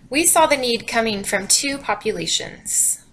We saw the need coming from two populations.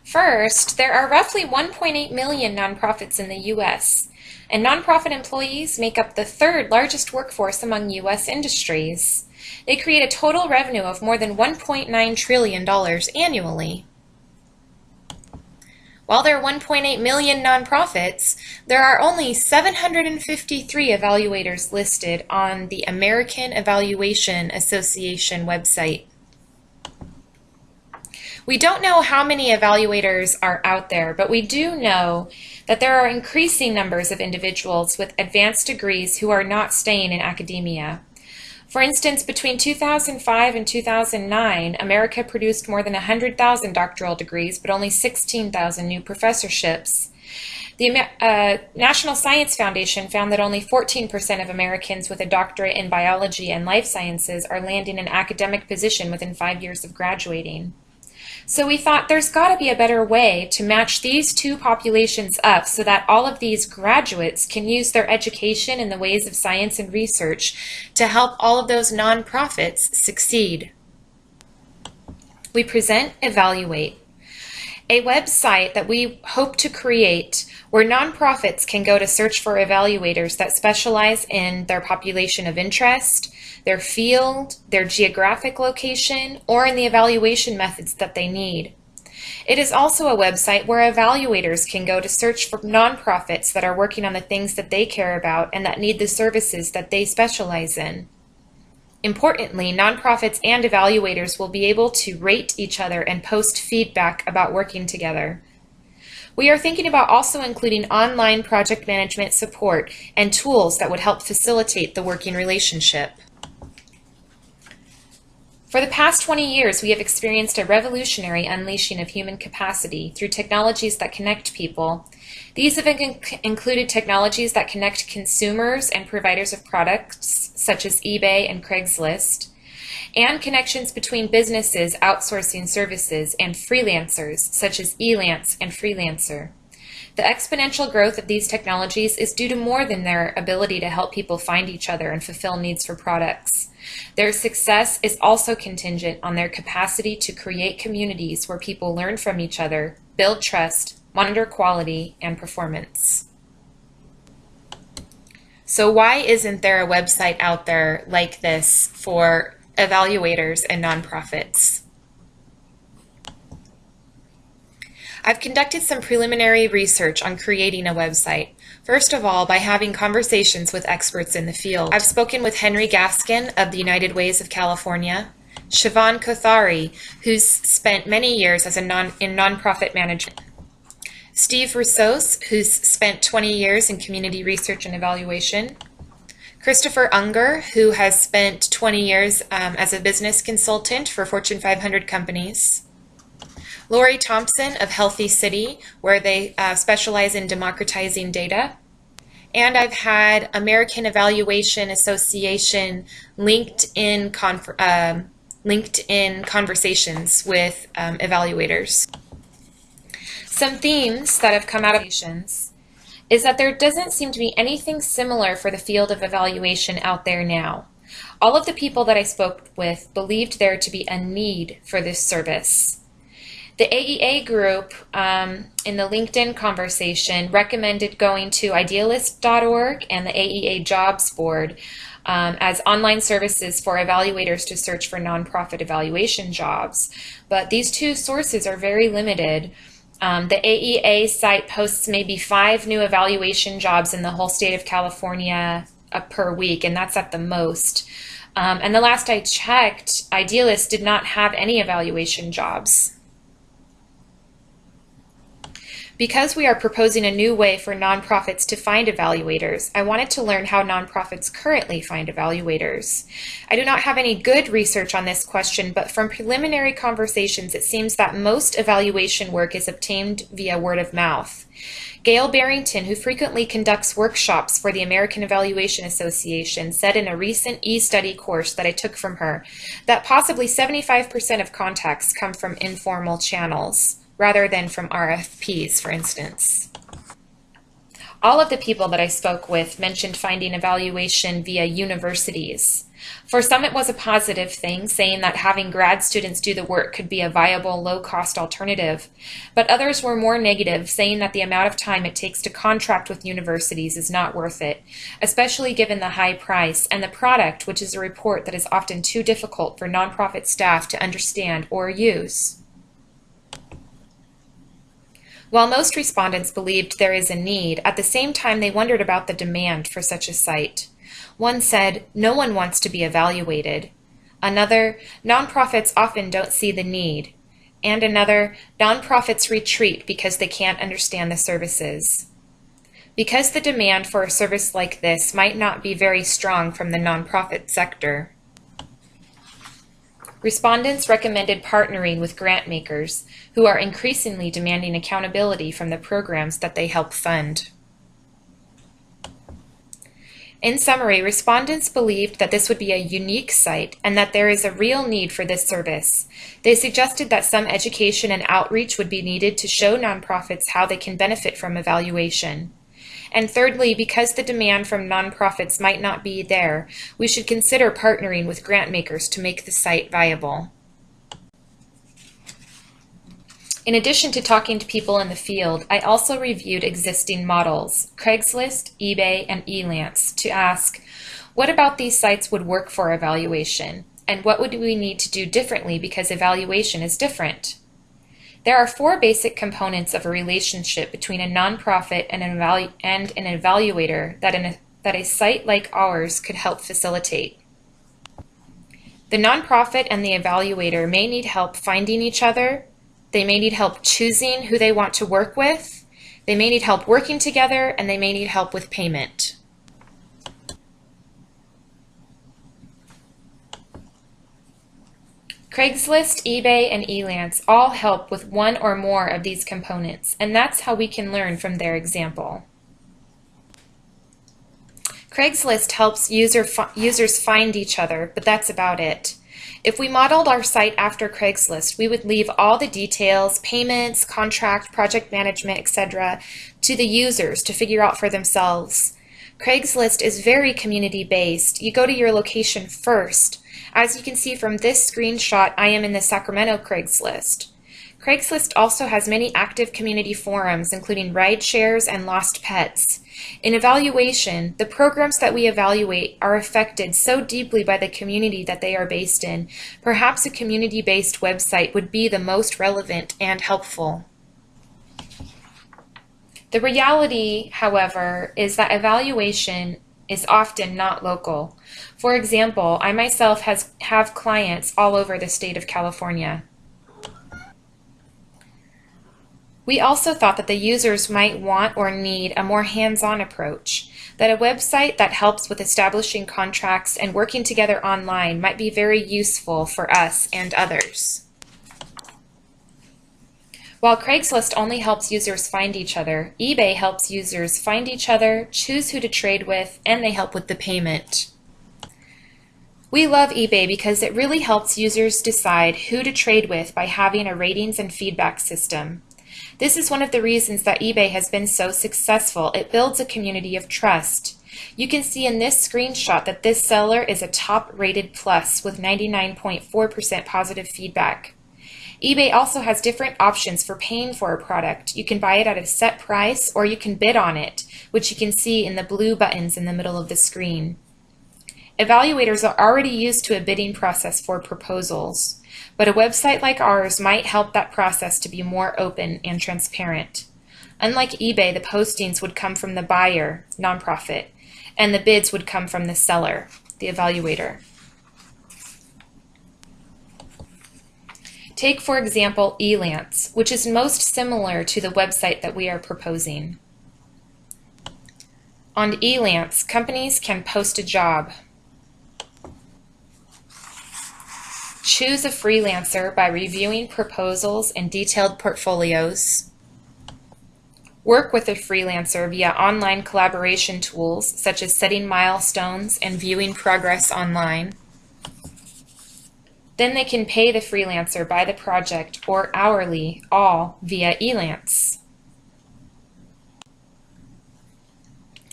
First, there are roughly 1.8 million nonprofits in the U.S., and nonprofit employees make up the third largest workforce among U.S. industries. They create a total revenue of more than $1.9 trillion annually. While there are 1.8 million nonprofits, there are only 753 evaluators listed on the American Evaluation Association website. We don't know how many evaluators are out there, but we do know that there are increasing numbers of individuals with advanced degrees who are not staying in academia. For instance, between 2005 and 2009, America produced more than 100,000 doctoral degrees, but only 16,000 new professorships. The National Science Foundation found that only 14% of Americans with a doctorate in biology and life sciences are landing an academic position within 5 years of graduating. So we thought there's got to be a better way to match these two populations up so that all of these graduates can use their education in the ways of science and research to help all of those nonprofits succeed. We present eVALUate, a website that we hope to create where nonprofits can go to search for evaluators that specialize in their population of interest, their field, their geographic location, or in the evaluation methods that they need. It is also a website where evaluators can go to search for nonprofits that are working on the things that they care about and that need the services that they specialize in. Importantly, nonprofits and evaluators will be able to rate each other and post feedback about working together. We are thinking about also including online project management support and tools that would help facilitate the working relationship. For the past 20 years, we have experienced a revolutionary unleashing of human capacity through technologies that connect people. These have included technologies that connect consumers and providers of products, such as eBay and Craigslist, and connections between businesses outsourcing services and freelancers, such as Elance and Freelancer. The exponential growth of these technologies is due to more than their ability to help people find each other and fulfill needs for products. Their success is also contingent on their capacity to create communities where people learn from each other, build trust, monitor quality, and performance. So why isn't there a website out there like this for evaluators and nonprofits? I've conducted some preliminary research on creating a website. First of all, by having conversations with experts in the field. I've spoken with Henry Gaskin of the United Ways of California, Siobhan Kothari, who's spent many years as in nonprofit management, Steve Roussos, who's spent 20 years in community research and evaluation, Christopher Unger, who has spent 20 years as a business consultant for Fortune 500 companies, Lori Thompson of Healthy City, where they specialize in democratizing data. And I've had American Evaluation Association LinkedIn conversations with evaluators. Some themes that have come out of evaluations is that there doesn't seem to be anything similar for the field of evaluation out there now. All of the people that I spoke with believed there to be a need for this service. The AEA group in the LinkedIn conversation recommended going to idealist.org and the AEA Jobs Board as online services for evaluators to search for nonprofit evaluation jobs. But these two sources are very limited. The AEA site posts maybe 5 new evaluation jobs in the whole state of California per week, and that's at the most. And the last I checked, Idealist did not have any evaluation jobs. Because we are proposing a new way for nonprofits to find evaluators, I wanted to learn how nonprofits currently find evaluators. I do not have any good research on this question, but from preliminary conversations, it seems that most evaluation work is obtained via word of mouth. Gail Barrington, who frequently conducts workshops for the American Evaluation Association, said in a recent e-study course that I took from her that possibly 75% of contacts come from informal channels, rather than from RFPs, for instance. All of the people that I spoke with mentioned finding evaluation via universities. For some, it was a positive thing, saying that having grad students do the work could be a viable, low-cost alternative. But others were more negative, saying that the amount of time it takes to contract with universities is not worth it, especially given the high price and the product, which is a report that is often too difficult for nonprofit staff to understand or use. While most respondents believed there is a need, at the same time they wondered about the demand for such a site. One said, "No one wants to be evaluated." Another, "Nonprofits often don't see the need." And another, "Nonprofits retreat because they can't understand the services." Because the demand for a service like this might not be very strong from the nonprofit sector, respondents recommended partnering with grant makers who are increasingly demanding accountability from the programs that they help fund. In summary, respondents believed that this would be a unique site and that there is a real need for this service. They suggested that some education and outreach would be needed to show nonprofits how they can benefit from evaluation. And thirdly, because the demand from nonprofits might not be there, we should consider partnering with grant makers to make the site viable. In addition to talking to people in the field, I also reviewed existing models, Craigslist, eBay, and Elance, to ask, what about these sites would work for evaluation? And what would we need to do differently because evaluation is different? There are 4 basic components of a relationship between a nonprofit and an evaluator that a site like ours could help facilitate. The nonprofit and the evaluator may need help finding each other. They may need help choosing who they want to work with. They may need help working together, and they may need help with payment. Craigslist, eBay, and Elance all help with one or more of these components, and that's how we can learn from their example. Craigslist helps users find each other, but that's about it. If we modeled our site after Craigslist, we would leave all the details, payments, contract, project management, etc., to the users to figure out for themselves. Craigslist is very community-based. You go to your location first. As you can see from this screenshot, I am in the Sacramento Craigslist. Craigslist also has many active community forums, including ride shares and lost pets. In evaluation, the programs that we evaluate are affected so deeply by the community that they are based in. Perhaps a community-based website would be the most relevant and helpful. The reality, however, is that evaluation is often not local. For example, I myself have clients all over the state of California. We also thought that the users might want or need a more hands-on approach, that a website that helps with establishing contracts and working together online might be very useful for us and others. While Craigslist only helps users find each other, eBay helps users find each other, choose who to trade with, and they help with the payment. We love eBay because it really helps users decide who to trade with by having a ratings and feedback system. This is one of the reasons that eBay has been so successful. It builds a community of trust. You can see in this screenshot that this seller is a top-rated plus with 99.4% positive feedback. eBay also has different options for paying for a product. You can buy it at a set price or you can bid on it, which you can see in the blue buttons in the middle of the screen. Evaluators are already used to a bidding process for proposals, but a website like ours might help that process to be more open and transparent. Unlike eBay, the postings would come from the buyer, nonprofit, and the bids would come from the seller, the evaluator. Take, for example, Elance, which is most similar to the website that we are proposing. On Elance, companies can post a job, choose a freelancer by reviewing proposals and detailed portfolios, work with a freelancer via online collaboration tools such as setting milestones and viewing progress online. Then they can pay the freelancer by the project or hourly, all via Elance.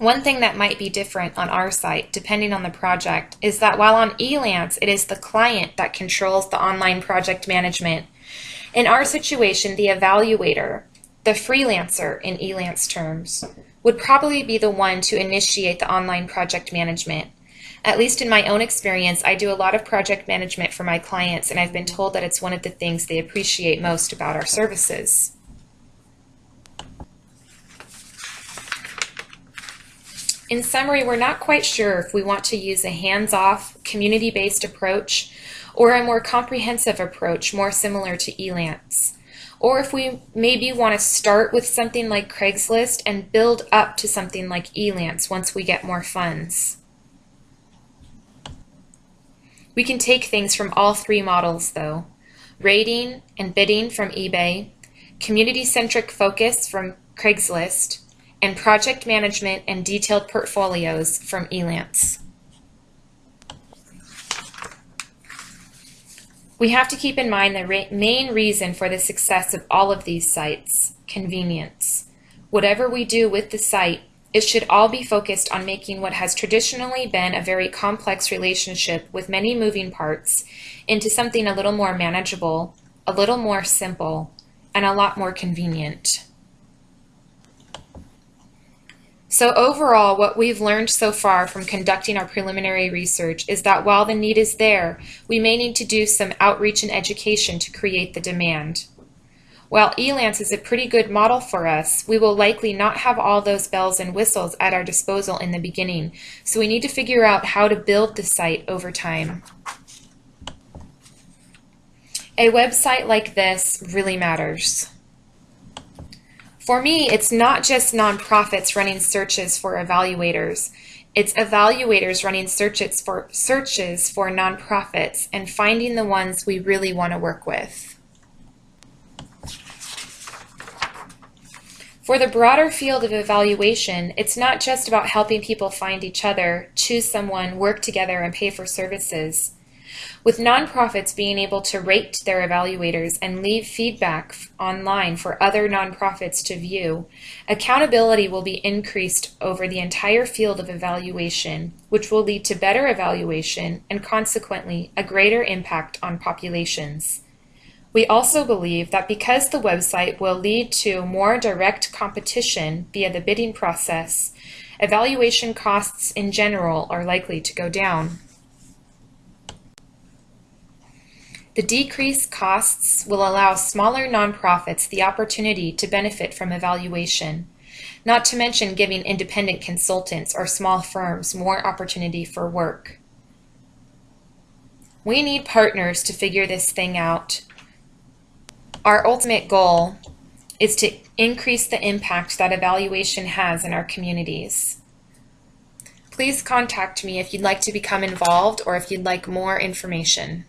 One thing that might be different on our site, depending on the project, is that while on Elance it is the client that controls the online project management, in our situation the evaluator, the freelancer in Elance terms, would probably be the one to initiate the online project management. At least in my own experience, I do a lot of project management for my clients, and I've been told that it's one of the things they appreciate most about our services. In summary, we're not quite sure if we want to use a hands-off, community-based approach or a more comprehensive approach more similar to Elance, or if we maybe want to start with something like Craigslist and build up to something like Elance once we get more funds. We can take things from all three models though: rating and bidding from eBay, community-centric focus from Craigslist, and project management and detailed portfolios from Elance. We have to keep in mind the main reason for the success of all of these sites: convenience. Whatever we do with the site, it should all be focused on making what has traditionally been a very complex relationship with many moving parts into something a little more manageable, a little more simple, and a lot more convenient. So overall, what we've learned so far from conducting our preliminary research is that while the need is there, we may need to do some outreach and education to create the demand. While Elance is a pretty good model for us, we will likely not have all those bells and whistles at our disposal in the beginning, so we need to figure out how to build the site over time. A website like this really matters. For me, it's not just nonprofits running searches for evaluators. It's evaluators running searches for nonprofits and finding the ones we really want to work with. For the broader field of evaluation, it's not just about helping people find each other, choose someone, work together, and pay for services. With nonprofits being able to rate their evaluators and leave feedback online for other nonprofits to view, accountability will be increased over the entire field of evaluation, which will lead to better evaluation and consequently a greater impact on populations. We also believe that because the website will lead to more direct competition via the bidding process, evaluation costs in general are likely to go down. The decreased costs will allow smaller nonprofits the opportunity to benefit from evaluation, not to mention giving independent consultants or small firms more opportunity for work. We need partners to figure this thing out. Our ultimate goal is to increase the impact that evaluation has in our communities. Please contact me if you'd like to become involved or if you'd like more information.